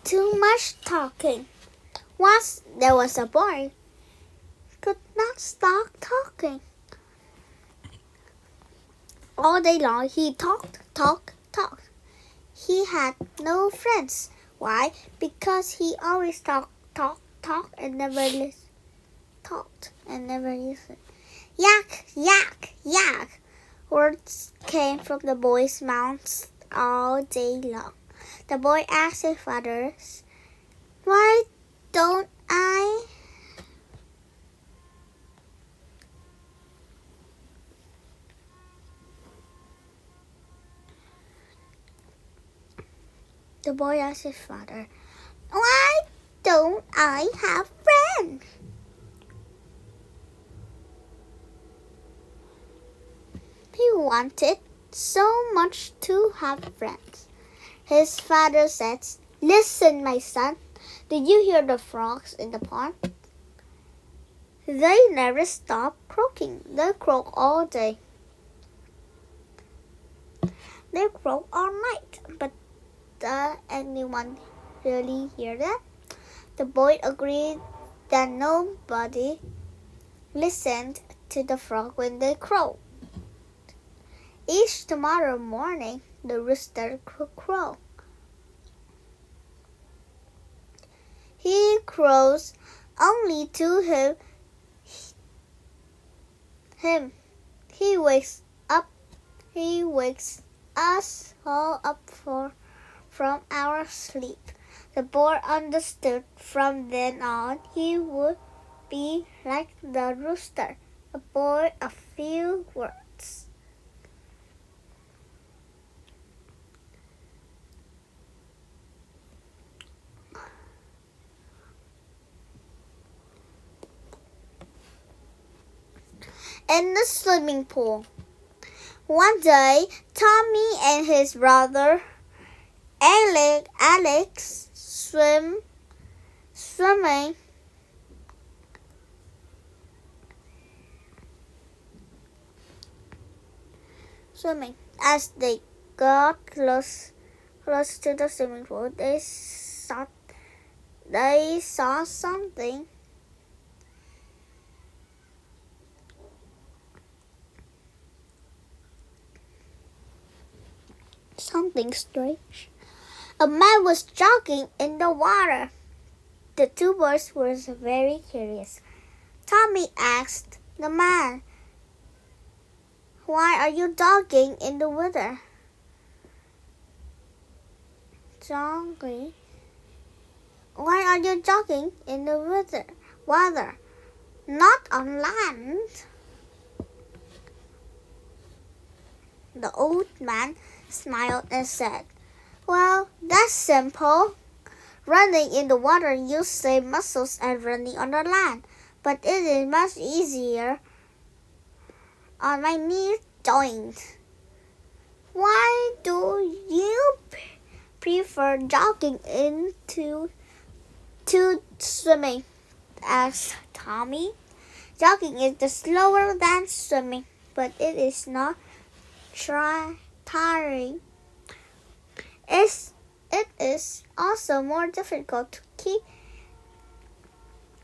too much talking. Once there was a boy who could not stop talking. All day long he talked. He had no friends. Why? Because he always talked and never listened. Yak, yak, yak. Words came from the boy's mouth all day long. The boy asked his father, "Why don't I?" The boy asked his father, "Why don't I have friends?" He wanted so much to have friends. His father said, "Listen, my son. Did you hear the frogs in the pond? They never stop croaking. They croak all day. They croak all night. But does anyone really hear them?" The boy agreed that nobody listened to the frog when they croaked. Each tomorrow morning, the rooster crows. He crows only to him. He wakes us all up from our sleep. The boy understood from then on he would be like the rooster, a boy of few words. In the swimming pool. One day, Tommy and his brother Alex swimming As they got close to the swimming pool, they saw something. Something strange. A man was jogging in the water. The two boys were very curious. Tommy asked the man, "Why are you jogging in the water?" Why are you jogging in the water? Not on land. The old man smiled and said, "Well, that's simple. Running in the water uses same muscles as running on the land, but it is much easier on my knee joint." "Why do you prefer jogging to swimming?" asked Tommy. "Jogging is slower than swimming, but it is not tiring. It is also more difficult to keep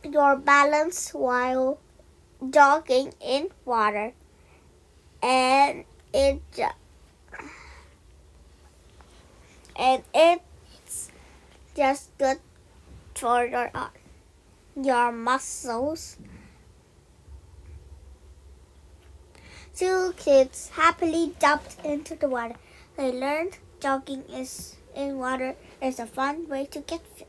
your balance while jogging in water, and it's just good for your muscles." Two kids happily jumped into the water. They learned jogging in water is a fun way to get fit.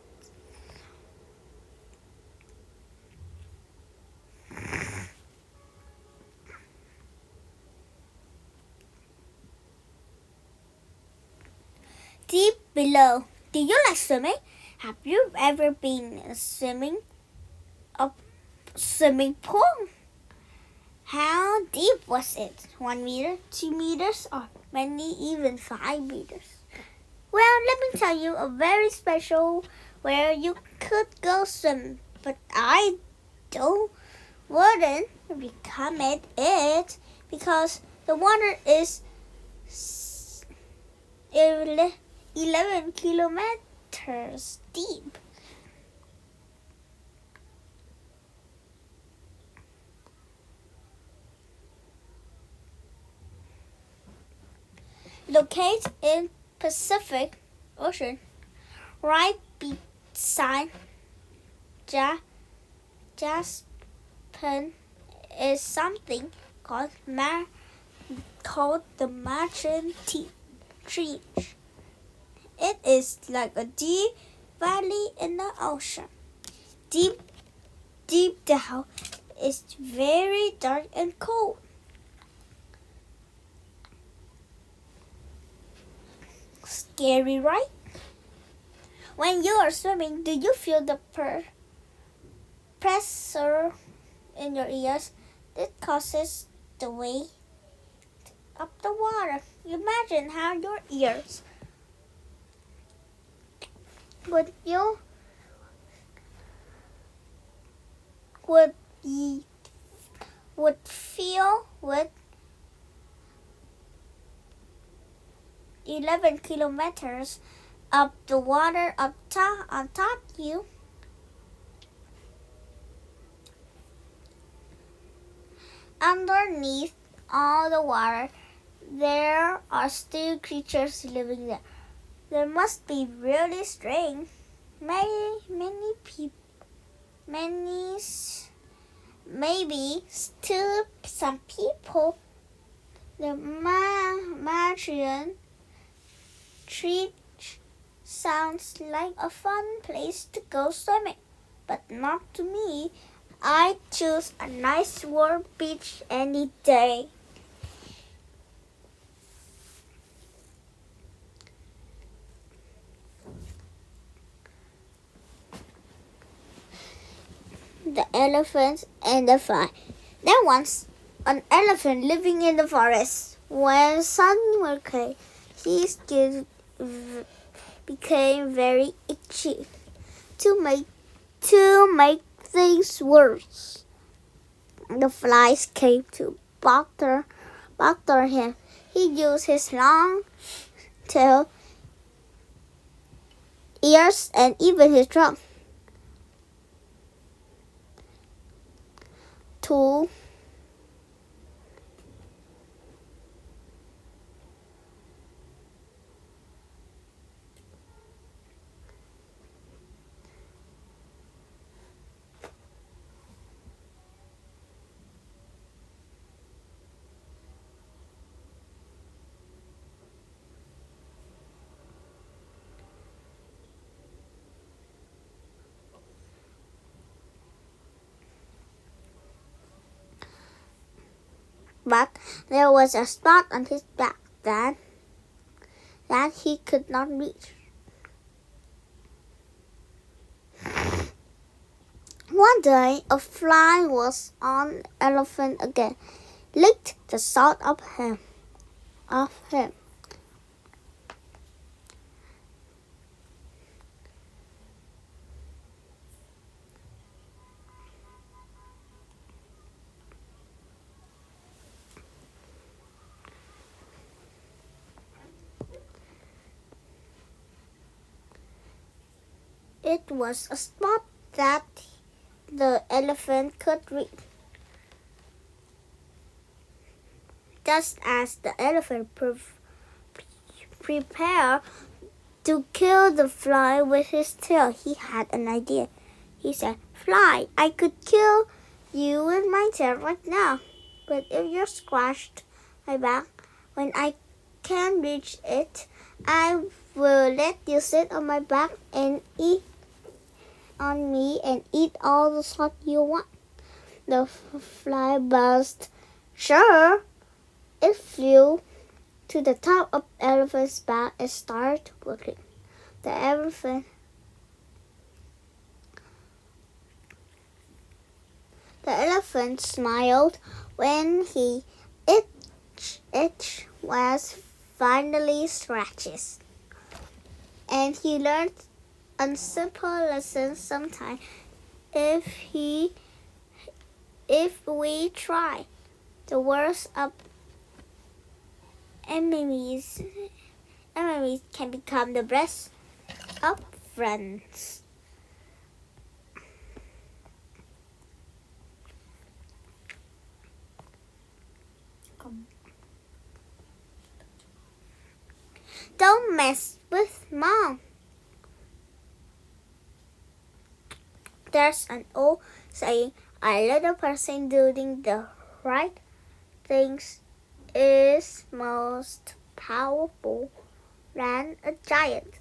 Deep below. Do you like swimming? Have you ever been in a swimming pool? How deep was it? 1 meter, 2 meters, or maybe even 5 meters? Well, let me tell you a very special where you could go swim, but I wouldn't recommend it because the water is 11 kilometers meters deep. Located in Pacific Ocean, right beside Jasper is something called the Martian Trench. It is like a deep valley in the ocean. Deep down, it's very dark and cold. Scary, right? When you are swimming, do you feel the pressure in your ears? That causes the weight up the water. Imagine how your ears would feel with 11 kilometers up the water on top you. Underneath all the water, there are still creatures living there. There must be really strange. Maybe still some people. The Martian Trench sounds like a fun place to go swimming, but not to me. I choose a nice warm beach any day. The elephant and the fly. There was an elephant living in the forest. When summer came, his skin became very itchy. To make things worse, the flies came to bother him. He used his long tail, ears, and even his trunk to but there was a spot on his back that he could not reach. One day, a fly was on the elephant again, licked the salt off him. It was a spot that the elephant could reach. Just as the elephant prepared to kill the fly with his tail, he had an idea. He said, "Fly, I could kill you with my tail right now, but if you scratched my back when I can't reach it, I will let you sit on my back and eat on me and eat all the salt you want." The fly buzzed. Sure. It flew to the top of the elephant's back and started working. The elephant smiled when his itch was finally scratched. And he learned a simple lesson sometime if we try. The worst of enemies can become the best of friends. Don't mess with Mom. There's an old saying, a little person doing the right things is most powerful than a giant.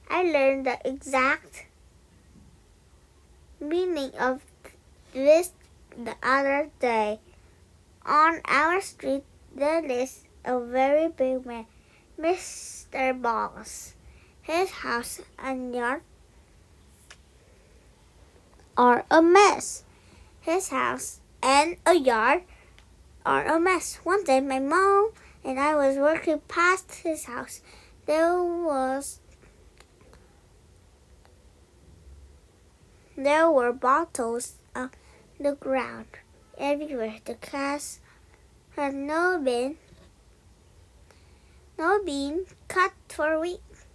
I learned the exact meaning of this the other day. On our street, there is a very big man, Mr. Boss. His house and yard are a mess. His house and a yard are a mess. One day, my mom and I was walking past his house. There were bottles on the ground everywhere. The cats had not been cut for weeks.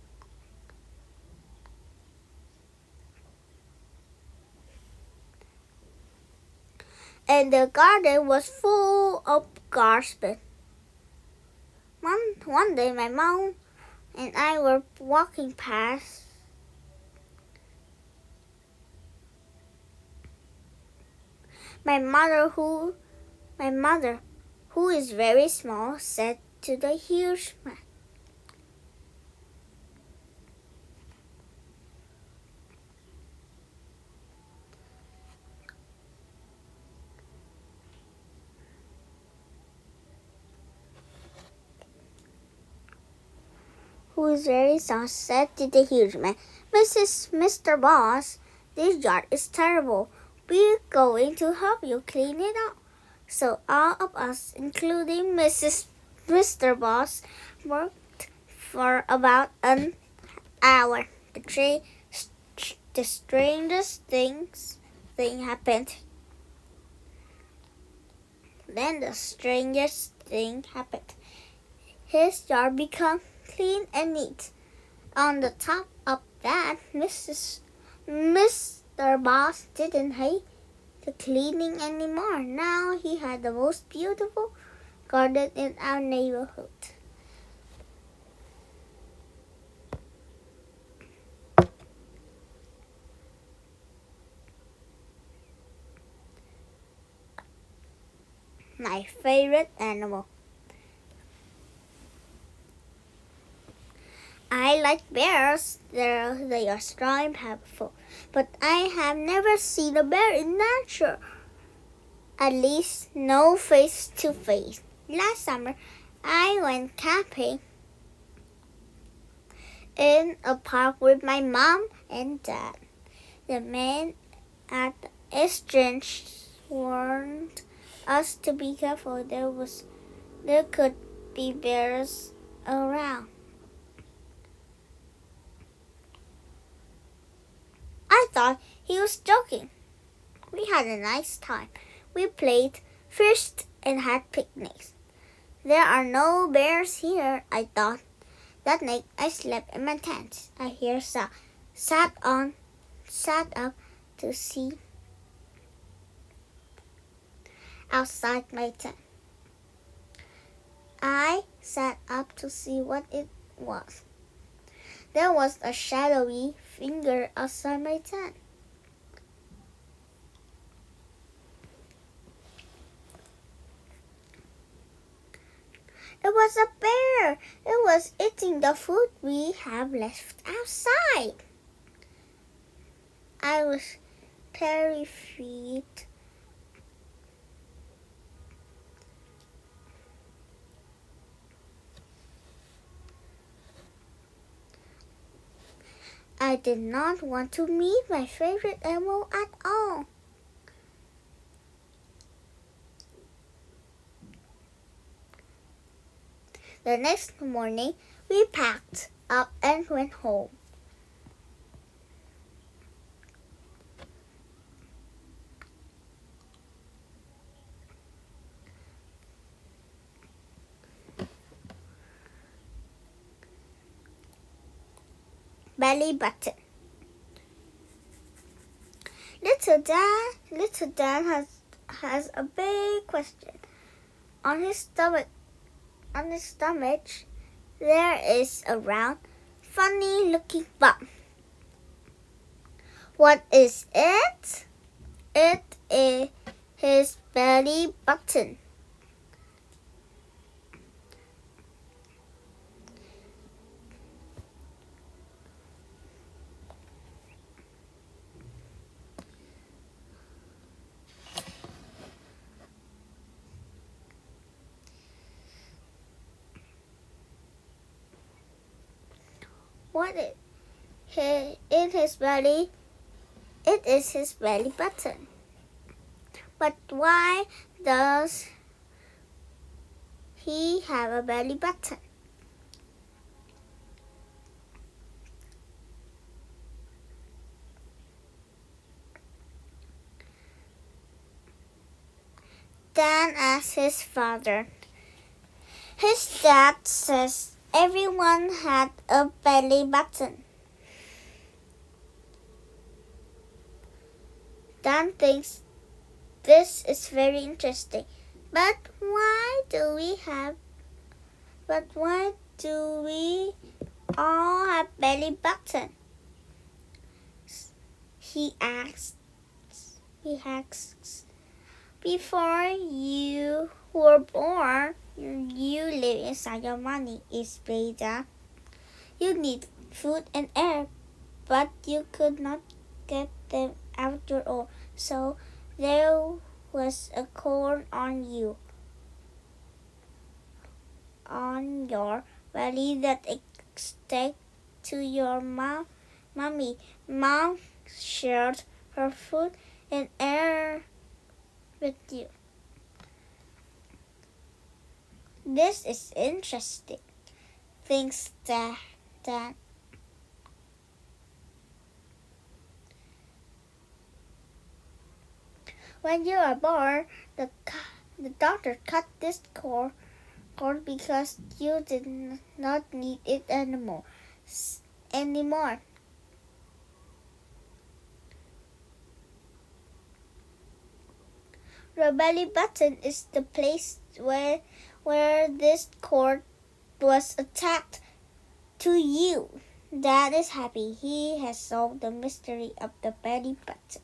And the garden was full of garbage. One day, my mom and I were walking past. My mother, who is very small, said to the huge man, Mr. Boss, this yard is terrible. We're going to help you clean it up. So all of us, including Mr. Boss, worked for about an hour. The strangest thing happened. Then the strangest thing happened. His yard became clean and neat. On the top of that, Mr. Boss didn't hate the cleaning anymore. Now he had the most beautiful garden in our neighborhood. My favorite animal. I like bears. They are strong and powerful. But I have never seen a bear in nature. At least no face to face. Last summer, I went camping in a park with my mom and dad. The man at the entrance warned us to be careful. There could be bears around. I thought he was joking. We had a nice time. We played, fished, and had picnics. There are no bears here, I thought. That night I slept in my tent. I sat up to see outside my tent. I sat up to see what it was. There was a shadowy figure outside my tent. It was a bear. It was eating the food we have left outside. I was terrified. I did not want to meet my favorite animal at all. The next morning, we packed up and went home. belly button. Little Dan has a big question. On his stomach, there is a round, funny-looking bump. What is it? It is his belly button. What is in his belly? It is his belly button. But why does he have a belly button? Dan asked his father. His dad says everyone had a belly button. Dan thinks this is very interesting. But why do we all have belly buttons? He asks. Before you were born, you live inside your mommy is Beta. You need food and air, but you could not get them after all. So there was a cord on your belly that extended to your mommy. Mom shared her food and air with you. This is interesting. Thinks that when you are born, the doctor cut this cord because you did not need it anymore. The belly button is the place where this cord was attached to you. Dad is happy. He has solved the mystery of the belly button.